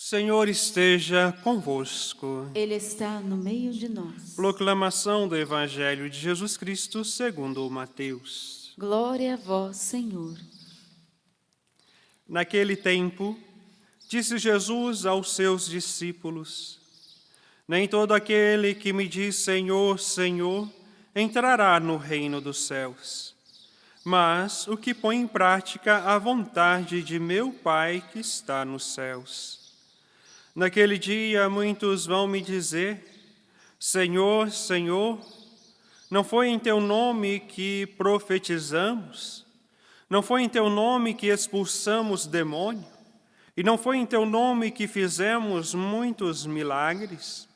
Senhor esteja convosco. Ele está no meio de nós. Proclamação do Evangelho de Jesus Cristo segundo Mateus. Glória a vós, Senhor. Naquele tempo, disse Jesus aos seus discípulos: Nem todo aquele que me diz Senhor, Senhor, entrará no reino dos céus, mas o que põe em prática a vontade de meu Pai que está nos céus. Naquele dia muitos vão me dizer: Senhor, Senhor, não foi em teu nome que profetizamos? Não foi em teu nome que expulsamos demônio? E não foi em teu nome que fizemos muitos milagres?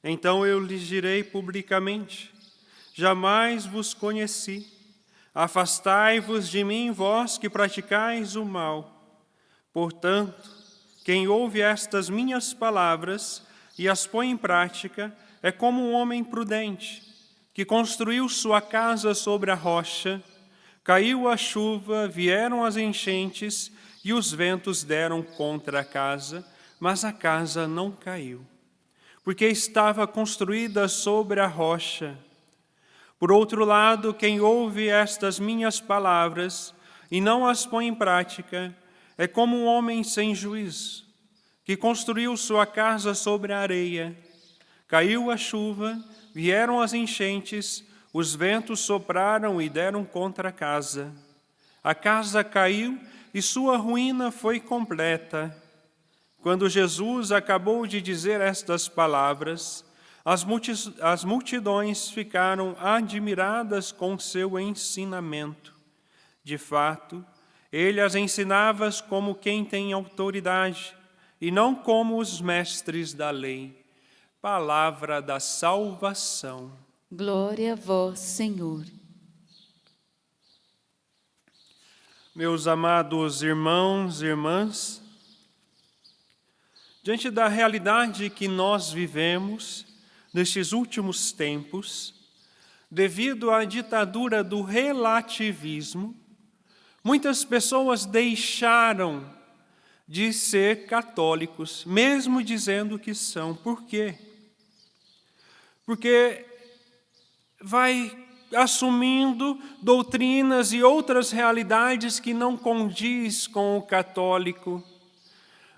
Então eu lhes direi publicamente: jamais vos conheci. Afastai-vos de mim, vós que praticais o mal. Portanto, quem ouve estas minhas palavras e as põe em prática é como um homem prudente, que construiu sua casa sobre a rocha. Caiu a chuva, vieram as enchentes e os ventos deram contra a casa, mas a casa não caiu, porque estava construída sobre a rocha. Por outro lado, quem ouve estas minhas palavras e não as põe em prática é como um homem sem juízo, que construiu sua casa sobre a areia. Caiu a chuva, vieram as enchentes, os ventos sopraram e deram contra a casa. A casa caiu e sua ruína foi completa. Quando Jesus acabou de dizer estas palavras, as multidões ficaram admiradas com seu ensinamento. De fato, ele as ensinava como quem tem autoridade, e não como os mestres da lei. Palavra da salvação. Glória a vós, Senhor. Meus amados irmãos e irmãs, diante da realidade que nós vivemos nestes últimos tempos, devido à ditadura do relativismo, muitas pessoas deixaram de ser católicos, mesmo dizendo que são. Por quê? Porque vai assumindo doutrinas e outras realidades que não condiz com o católico,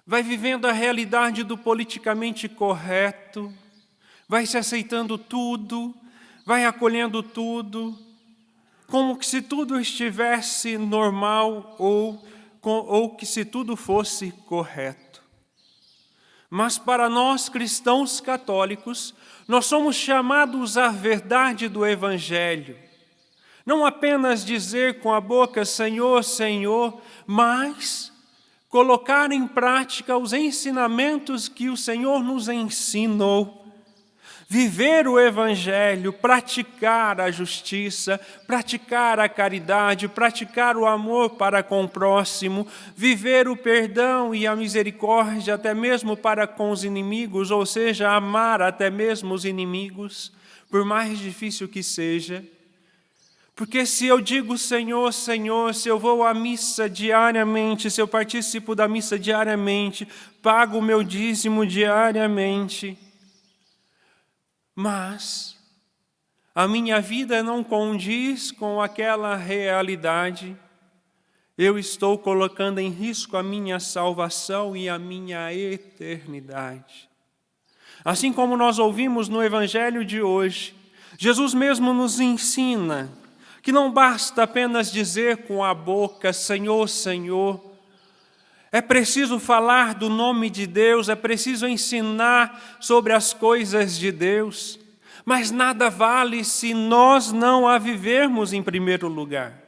vai vivendo a realidade do politicamente correto, vai se aceitando tudo, vai acolhendo tudo, como que se tudo estivesse normal ou que se tudo fosse correto. Mas para nós cristãos católicos, nós somos chamados à verdade do Evangelho. Não apenas dizer com a boca Senhor, Senhor, mas colocar em prática os ensinamentos que o Senhor nos ensinou. Viver o Evangelho, praticar a justiça, praticar a caridade, praticar o amor para com o próximo, viver o perdão e a misericórdia até mesmo para com os inimigos, ou seja, amar até mesmo os inimigos, por mais difícil que seja. Porque se eu digo Senhor, Senhor, se eu vou à missa diariamente, se eu participo da missa diariamente, pago o meu dízimo diariamente, mas a minha vida não condiz com aquela realidade, eu estou colocando em risco a minha salvação e a minha eternidade. Assim como nós ouvimos no Evangelho de hoje, Jesus mesmo nos ensina que não basta apenas dizer com a boca Senhor, Senhor. É preciso falar do nome de Deus, é preciso ensinar sobre as coisas de Deus, mas nada vale se nós não a vivermos em primeiro lugar.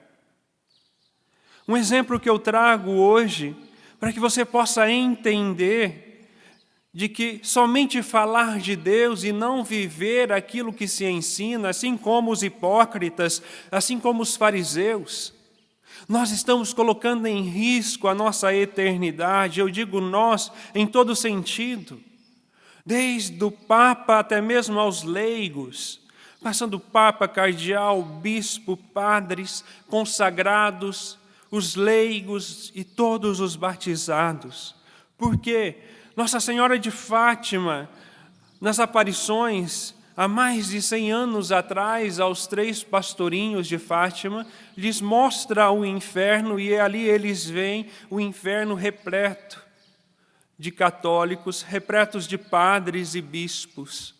Um exemplo que eu trago hoje, para que você possa entender de que somente falar de Deus e não viver aquilo que se ensina, assim como os hipócritas, assim como os fariseus, nós estamos colocando em risco a nossa eternidade. Eu digo nós em todo sentido, desde o Papa até mesmo aos leigos, passando Papa, cardeal, bispo, padres, consagrados, os leigos e todos os batizados. Por quê? Nossa Senhora de Fátima, nas aparições, há mais de 100 anos atrás, aos 3 pastorinhos de Fátima, lhes mostra o inferno e ali eles veem o inferno repleto de católicos, repletos de padres e bispos.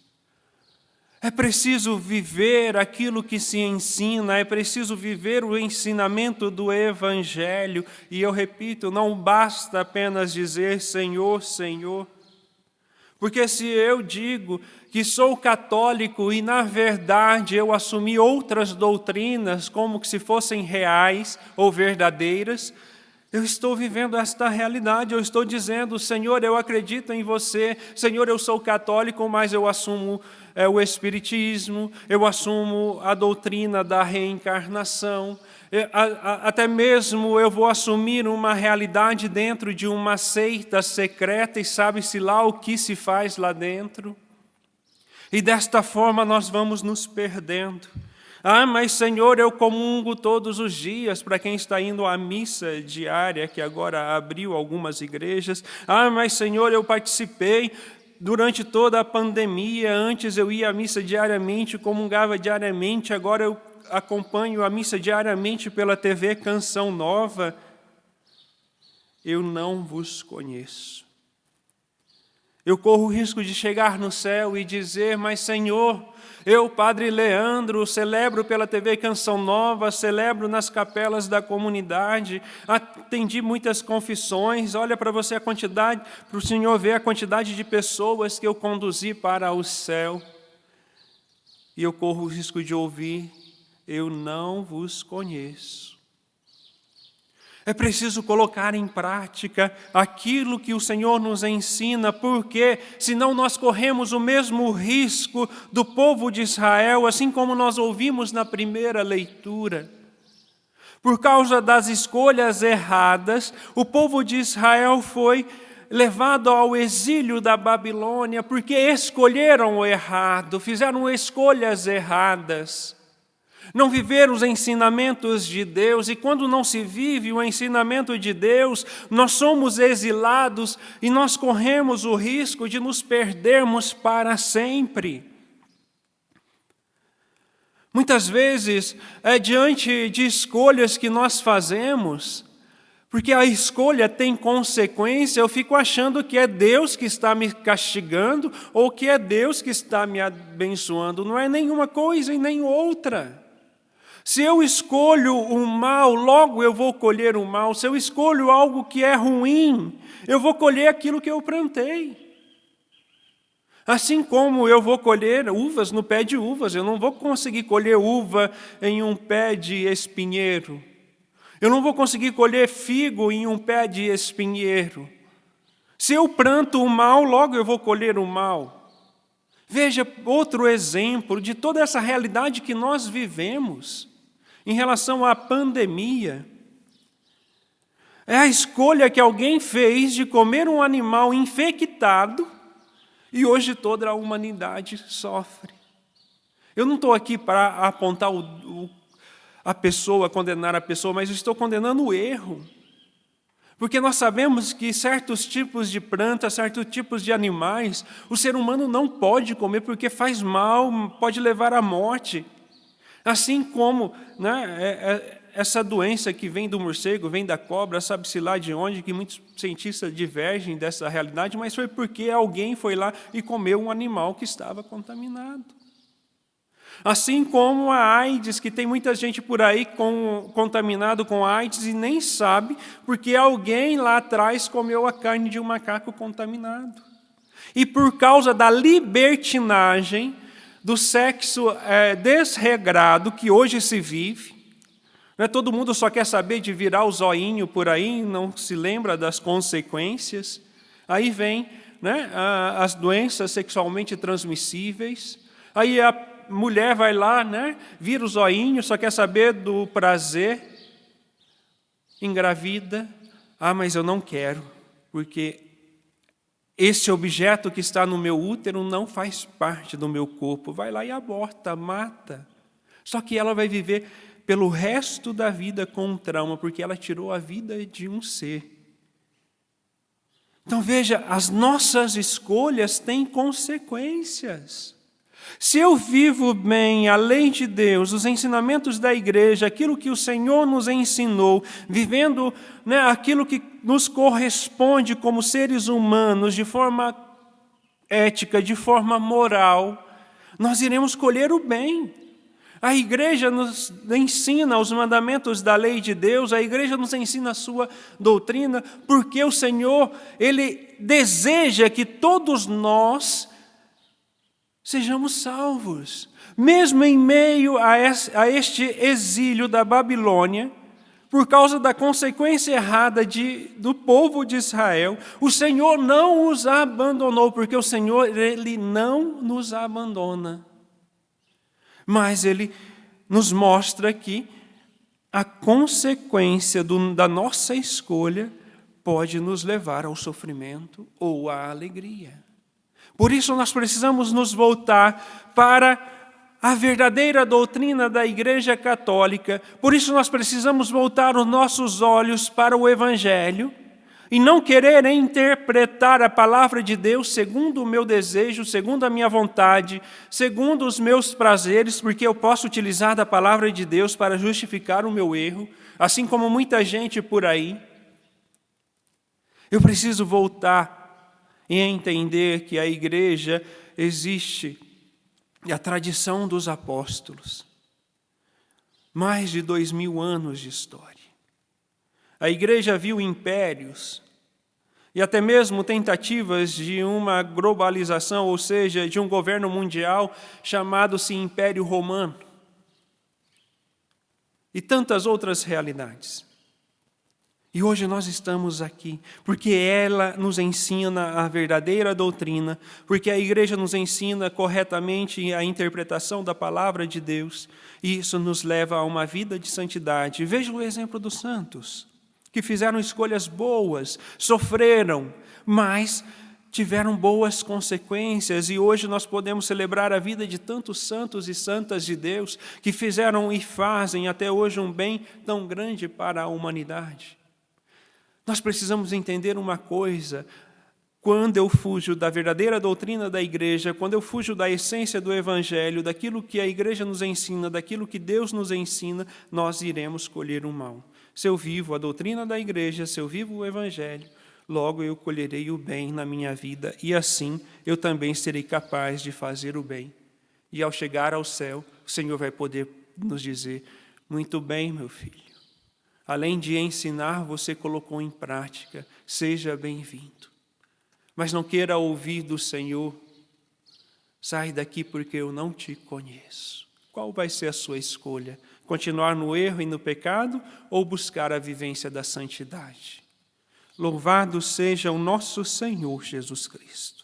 É preciso viver aquilo que se ensina, é preciso viver o ensinamento do Evangelho. E eu repito, não basta apenas dizer Senhor, Senhor. Porque se eu digo que sou católico e, na verdade, eu assumi outras doutrinas como que se fossem reais ou verdadeiras, eu estou vivendo esta realidade, eu estou dizendo, Senhor, eu acredito em você, Senhor, eu sou católico, mas eu assumo o Espiritismo, eu assumo a doutrina da reencarnação, até mesmo eu vou assumir uma realidade dentro de uma seita secreta e sabe-se lá o que se faz lá dentro. E desta forma nós vamos nos perdendo. Ah, mas Senhor, eu comungo todos os dias, para quem está indo à missa diária, que agora abriu algumas igrejas. Ah, mas Senhor, eu participei durante toda a pandemia, antes eu ia à missa diariamente, comungava diariamente, agora eu acompanho a missa diariamente pela TV Canção Nova. Eu não vos conheço. Eu corro o risco de chegar no céu e dizer, mas Senhor, eu, Padre Leandro, celebro pela TV Canção Nova, celebro nas capelas da comunidade, atendi muitas confissões, olha para você a quantidade, para o Senhor ver a quantidade de pessoas que eu conduzi para o céu. E eu corro o risco de ouvir, eu não vos conheço. É preciso colocar em prática aquilo que o Senhor nos ensina, porque senão nós corremos o mesmo risco do povo de Israel, assim como nós ouvimos na primeira leitura. Por causa das escolhas erradas, o povo de Israel foi levado ao exílio da Babilônia, porque escolheram o errado, fizeram escolhas erradas. Não viver os ensinamentos de Deus, e quando não se vive o ensinamento de Deus, nós somos exilados e nós corremos o risco de nos perdermos para sempre. Muitas vezes, diante de escolhas que nós fazemos, porque a escolha tem consequência, eu fico achando que é Deus que está me castigando ou que é Deus que está me abençoando. Não é nenhuma coisa e nem outra. Se eu escolho o mal, logo eu vou colher o mal. Se eu escolho algo que é ruim, eu vou colher aquilo que eu plantei. Assim como eu vou colher uvas no pé de uvas, eu não vou conseguir colher uva em um pé de espinheiro. Eu não vou conseguir colher figo em um pé de espinheiro. Se eu planto o mal, logo eu vou colher o mal. Veja outro exemplo de toda essa realidade que nós vivemos em relação à pandemia. É a escolha que alguém fez de comer um animal infectado e hoje toda a humanidade sofre. Eu não estou aqui para apontar a pessoa, condenar a pessoa, mas eu estou condenando o erro. Porque nós sabemos que certos tipos de plantas, certos tipos de animais, o ser humano não pode comer porque faz mal, pode levar à morte. Assim como essa doença que vem do morcego, vem da cobra, sabe-se lá de onde, que muitos cientistas divergem dessa realidade, mas foi porque alguém foi lá e comeu um animal que estava contaminado. Assim como a AIDS, que tem muita gente por aí contaminado com AIDS e nem sabe, porque alguém lá atrás comeu a carne de um macaco contaminado. E por causa da libertinagem, do sexo desregrado que hoje se vive, todo mundo só quer saber de virar o zoinho por aí, não se lembra das consequências. Aí vem as doenças sexualmente transmissíveis, aí a mulher vai lá, vira o zoinho, só quer saber do prazer, engravida. Ah, mas eu não quero, porque esse objeto que está no meu útero não faz parte do meu corpo. Vai lá e aborta, mata. Só que ela vai viver pelo resto da vida com um trauma, porque ela tirou a vida de um ser. Então veja, as nossas escolhas têm consequências. Se eu vivo bem a lei de Deus, os ensinamentos da igreja, aquilo que o Senhor nos ensinou, vivendo aquilo que nos corresponde como seres humanos, de forma ética, de forma moral, nós iremos colher o bem. A igreja nos ensina os mandamentos da lei de Deus, a igreja nos ensina a sua doutrina, porque o Senhor, Ele deseja que todos nós sejamos salvos. Mesmo em meio a este exílio da Babilônia, por causa da consequência errada do povo de Israel, o Senhor não os abandonou, porque o Senhor, Ele não nos abandona. Mas Ele nos mostra que a consequência da nossa escolha pode nos levar ao sofrimento ou à alegria. Por isso nós precisamos nos voltar para a verdadeira doutrina da Igreja Católica. Por isso nós precisamos voltar os nossos olhos para o Evangelho e não querer interpretar a palavra de Deus segundo o meu desejo, segundo a minha vontade, segundo os meus prazeres, porque eu posso utilizar da palavra de Deus para justificar o meu erro, assim como muita gente por aí. Eu preciso voltar e entender que a igreja existe, e a tradição dos apóstolos, mais de 2000 anos de história. A igreja viu impérios e até mesmo tentativas de uma globalização, ou seja, de um governo mundial chamado-se Império Romano. E tantas outras realidades. E hoje nós estamos aqui porque ela nos ensina a verdadeira doutrina, porque a igreja nos ensina corretamente a interpretação da palavra de Deus, e isso nos leva a uma vida de santidade. Veja o exemplo dos santos, que fizeram escolhas boas, sofreram, mas tiveram boas consequências, e hoje nós podemos celebrar a vida de tantos santos e santas de Deus, que fizeram e fazem até hoje um bem tão grande para a humanidade. Nós precisamos entender uma coisa: quando eu fujo da verdadeira doutrina da igreja, quando eu fujo da essência do Evangelho, daquilo que a igreja nos ensina, daquilo que Deus nos ensina, nós iremos colher o mal. Se eu vivo a doutrina da igreja, se eu vivo o Evangelho, logo eu colherei o bem na minha vida, e assim eu também serei capaz de fazer o bem. E ao chegar ao céu, o Senhor vai poder nos dizer: muito bem, meu filho. Além de ensinar, você colocou em prática, seja bem-vindo. Mas não queira ouvir do Senhor: sai daqui porque eu não te conheço. Qual vai ser a sua escolha? Continuar no erro e no pecado ou buscar a vivência da santidade? Louvado seja o nosso Senhor Jesus Cristo.